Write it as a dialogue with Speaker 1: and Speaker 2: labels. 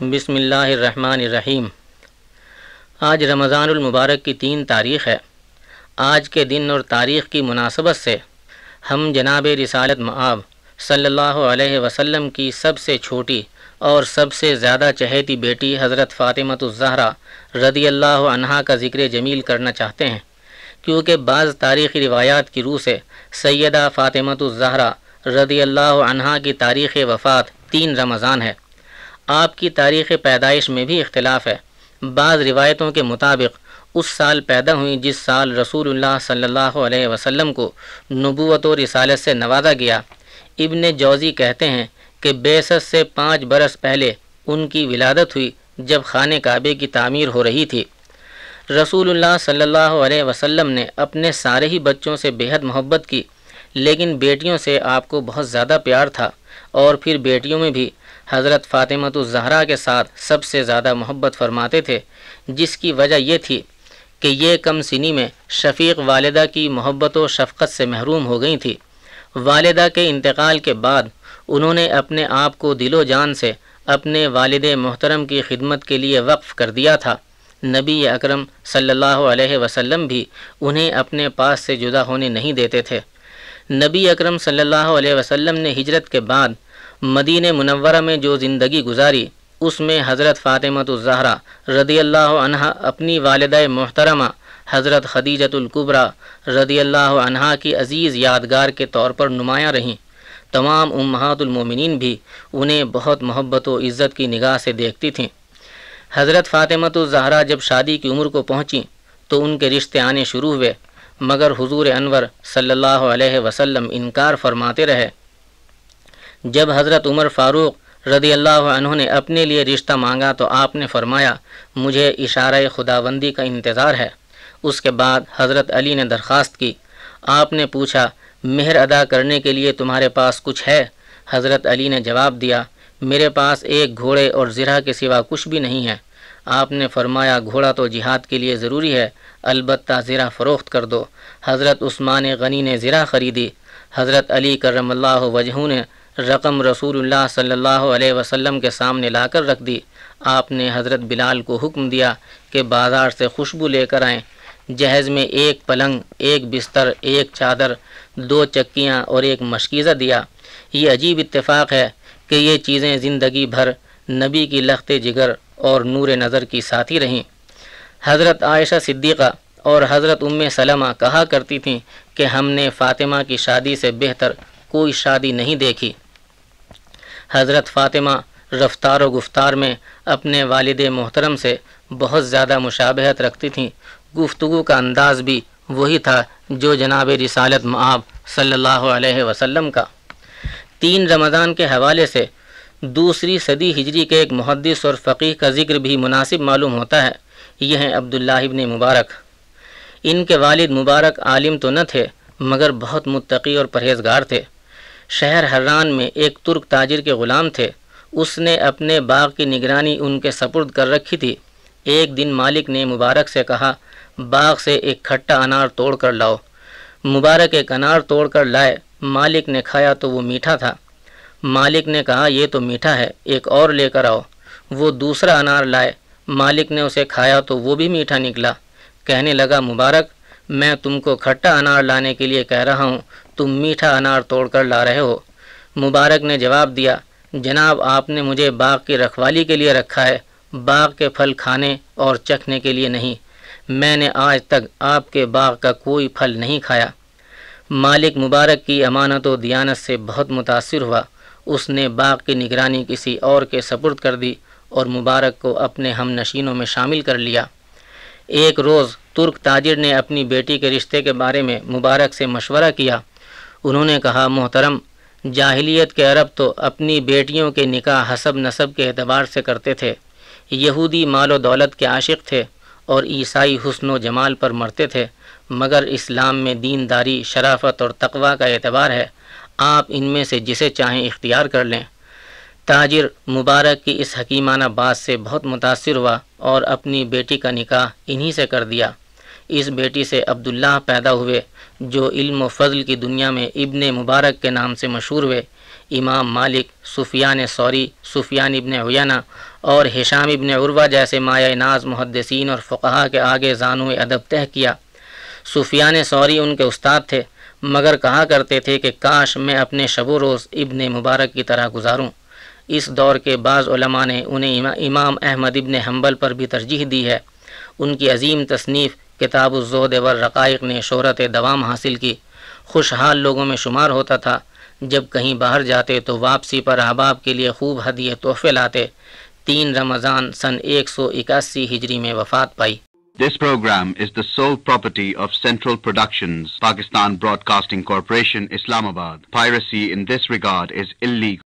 Speaker 1: بسم اللہ الرحمن الرحیم۔ آج رمضان المبارک کی 3 تاریخ ہے۔ آج کے دن اور تاریخ کی مناسبت سے ہم جناب رسالت مآب صلی اللہ علیہ وسلم کی سب سے چھوٹی اور سب سے زیادہ چہیتی بیٹی حضرت فاطمۃ الزہرا رضی اللہ عنہا کا ذکر جمیل کرنا چاہتے ہیں، کیونکہ بعض تاریخی روایات کی روح سے سیدہ فاطمۃ الزہرا رضی اللہ عنہا کی تاریخ وفات 3 رمضان ہے۔ آپ کی تاریخ پیدائش میں بھی اختلاف ہے۔ بعض روایتوں کے مطابق اس سال پیدا ہوئی جس سال رسول اللہ صلی اللہ علیہ وسلم کو نبوت و رسالت سے نوازا گیا۔ ابن جوزی کہتے ہیں کہ بعثت سے 5 برس پہلے ان کی ولادت ہوئی، جب خانہ کعبے کی تعمیر ہو رہی تھی۔ رسول اللہ صلی اللہ علیہ وسلم نے اپنے سارے ہی بچوں سے بے حد محبت کی، لیکن بیٹیوں سے آپ کو بہت زیادہ پیار تھا، اور پھر بیٹیوں میں بھی حضرت فاطمۃ الزہرا کے ساتھ سب سے زیادہ محبت فرماتے تھے، جس کی وجہ یہ تھی کہ یہ کم سنی میں شفیق والدہ کی محبت و شفقت سے محروم ہو گئی تھی۔ والدہ کے انتقال کے بعد انہوں نے اپنے آپ کو دل و جان سے اپنے والد محترم کی خدمت کے لیے وقف کر دیا تھا۔ نبی اکرم صلی اللہ علیہ وسلم بھی انہیں اپنے پاس سے جدا ہونے نہیں دیتے تھے۔ نبی اکرم صلی اللہ علیہ وسلم نے ہجرت کے بعد مدینہ منورہ میں جو زندگی گزاری، اس میں حضرت فاطمۃ الزہرا رضی اللہ عنہا اپنی والدہ محترمہ حضرت خدیجۃ الکبریٰ رضی اللہ عنہا کی عزیز یادگار کے طور پر نمایاں رہیں۔ تمام امہات المومنین بھی انہیں بہت محبت و عزت کی نگاہ سے دیکھتی تھیں۔ حضرت فاطمۃ الزہرا جب شادی کی عمر کو پہنچیں تو ان کے رشتے آنے شروع ہوئے، مگر حضور انور صلی اللہ علیہ وسلم انکار فرماتے رہے۔ جب حضرت عمر فاروق رضی اللہ عنہ نے اپنے لیے رشتہ مانگا تو آپ نے فرمایا، مجھے اشارہ خداوندی کا انتظار ہے۔ اس کے بعد حضرت علی نے درخواست کی۔ آپ نے پوچھا، مہر ادا کرنے کے لیے تمہارے پاس کچھ ہے؟ حضرت علی نے جواب دیا، میرے پاس ایک گھوڑے اور زرہ کے سوا کچھ بھی نہیں ہے۔ آپ نے فرمایا، گھوڑا تو جہاد کے لیے ضروری ہے، البتہ زرہ فروخت کر دو۔ حضرت عثمان غنی نے زرہ خریدی۔ حضرت علی کرم اللہ وجہہ نے رقم رسول اللہ صلی اللہ علیہ وسلم کے سامنے لا کر رکھ دی۔ آپ نے حضرت بلال کو حکم دیا کہ بازار سے خوشبو لے کر آئیں۔ جہیز میں 1 پلنگ، 1 بستر، 1 چادر، 2 چکیاں اور 1 مشکیزہ دیا۔ یہ عجیب اتفاق ہے کہ یہ چیزیں زندگی بھر نبی کی لخت جگر اور نور نظر کی ساتھی رہیں۔ حضرت عائشہ صدیقہ اور حضرت ام سلمہ کہا کرتی تھیں کہ ہم نے فاطمہ کی شادی سے بہتر کوئی شادی نہیں دیکھی۔ حضرت فاطمہ رفتار و گفتار میں اپنے والد محترم سے بہت زیادہ مشابہت رکھتی تھیں۔ گفتگو کا انداز بھی وہی تھا جو جناب رسالت مآب صلی اللہ علیہ وسلم کا۔ 3 رمضان کے حوالے سے 2 صدی ہجری کے ایک محدث اور فقیہ کا ذکر بھی مناسب معلوم ہوتا ہے۔ یہ ہیں عبداللہ ابن مبارک۔ ان کے والد مبارک عالم تو نہ تھے، مگر بہت متقی اور پرہیزگار تھے۔ شہر حران میں ایک ترک تاجر کے غلام تھے۔ اس نے اپنے باغ کی نگرانی ان کے سپرد کر رکھی تھی۔ ایک دن مالک نے مبارک سے کہا، باغ سے ایک کھٹا انار توڑ کر لاؤ۔ مبارک ایک انار توڑ کر لائے۔ مالک نے کھایا تو وہ میٹھا تھا۔ مالک نے کہا، یہ تو میٹھا ہے، ایک اور لے کر آؤ۔ وہ دوسرا انار لائے۔ مالک نے اسے کھایا تو وہ بھی میٹھا نکلا۔ کہنے لگا، مبارک، میں تم کو کھٹا انار لانے کے لیے کہہ رہا ہوں، تم میٹھا انار توڑ کر لا رہے ہو۔ مبارک نے جواب دیا، جناب آپ نے مجھے باغ کی رکھوالی کے لیے رکھا ہے، باغ کے پھل کھانے اور چکھنے کے لیے نہیں۔ میں نے آج تک آپ کے باغ کا کوئی پھل نہیں کھایا۔ مالک مبارک کی امانت و دیانت سے بہت متاثر ہوا۔ اس نے باغ کی نگرانی کسی اور کے سپرد کر دی اور مبارک کو اپنے ہم نشینوں میں شامل کر لیا۔ ایک روز ترک تاجر نے اپنی بیٹی کے رشتے کے بارے میں مبارک سے مشورہ کیا۔ انہوں نے کہا، محترم، جاہلیت کے عرب تو اپنی بیٹیوں کے نکاح حسب نسب کے اعتبار سے کرتے تھے۔ یہودی مال و دولت کے عاشق تھے اور عیسائی حسن و جمال پر مرتے تھے، مگر اسلام میں دینداری، شرافت اور تقوی کا اعتبار ہے۔ آپ ان میں سے جسے چاہیں اختیار کر لیں۔ تاجر مبارک کی اس حکیمانہ بات سے بہت متاثر ہوا اور اپنی بیٹی کا نکاح انہی سے کر دیا۔ اس بیٹی سے عبداللہ پیدا ہوئے، جو علم و فضل کی دنیا میں ابن مبارک کے نام سے مشہور ہوئے۔ امام مالک، سفیان ثوری، سفیان ابن عیینہ اور ہشام ابن عروہ جیسے مایہ ناز محدثین اور فقہا کے آگے زانو ادب تہ کیا۔ سفیان ثوری ان کے استاد تھے، مگر کہا کرتے تھے کہ کاش میں اپنے شب و روز ابن مبارک کی طرح گزاروں۔ اس دور کے بعض علماء نے انہیں امام احمد ابن حنبل پر بھی ترجیح دی ہے۔ ان کی عظیم تصنیف کتاب الزہد والرقائق نے شہرت دوام حاصل کی۔ خوشحال لوگوں میں شمار ہوتا تھا، جب کہیں باہر جاتے تو واپسی پر احباب کے لیے خوب ہدیے تحفے لاتے۔ 3 رمضان سن 181 ہجری میں وفات پائی۔
Speaker 2: This program is the sole property of Central Productions, Pakistan Broadcasting Corporation, Islamabad. Piracy in this regard is illegal.